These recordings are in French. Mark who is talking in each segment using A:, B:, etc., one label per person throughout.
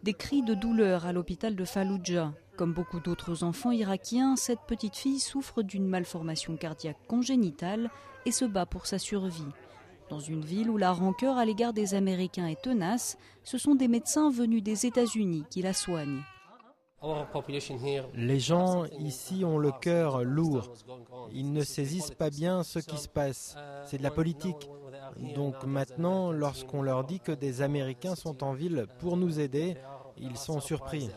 A: Des cris de douleur à l'hôpital de Falloujah. Comme beaucoup d'autres enfants irakiens, cette petite fille souffre d'une malformation cardiaque congénitale et se bat pour sa survie. Dans une ville où la rancœur à l'égard des Américains est tenace, ce sont des médecins venus des États-Unis qui la soignent.
B: Les gens ici ont le cœur lourd. Ils ne saisissent pas bien ce qui se passe. C'est de la politique. Donc maintenant, lorsqu'on leur dit que des Américains sont en ville pour nous aider, ils sont surpris.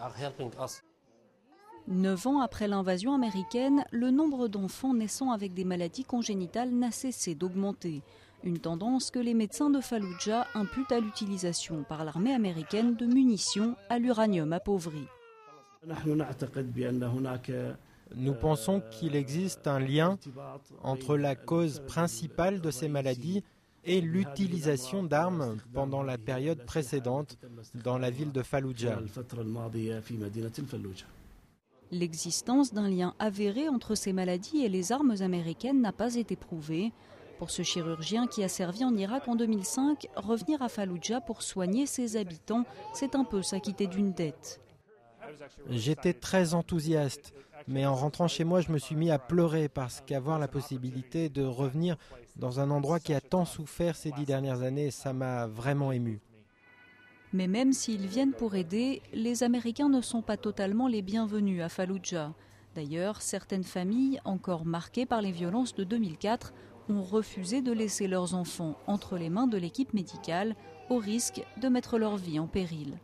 A: 9 ans après l'invasion américaine, le nombre d'enfants naissant avec des maladies congénitales n'a cessé d'augmenter. Une tendance que les médecins de Falloujah imputent à l'utilisation par l'armée américaine de munitions à l'uranium appauvri.
B: Nous pensons qu'il existe un lien entre la cause principale de ces maladies et l'utilisation d'armes pendant la période précédente dans la ville de Falloujah.
A: L'existence d'un lien avéré entre ces maladies et les armes américaines n'a pas été prouvée. Pour ce chirurgien qui a servi en Irak en 2005, revenir à Falloujah pour soigner ses habitants, c'est un peu s'acquitter d'une dette.
B: J'étais très enthousiaste, mais en rentrant chez moi, je me suis mis à pleurer parce qu'avoir la possibilité de revenir dans un endroit qui a tant souffert ces 10 dernières années, ça m'a vraiment ému.
A: Mais même s'ils viennent pour aider, les Américains ne sont pas totalement les bienvenus à Falloujah. D'ailleurs, certaines familles, encore marquées par les violences de 2004, ont refusé de laisser leurs enfants entre les mains de l'équipe médicale, au risque de mettre leur vie en péril.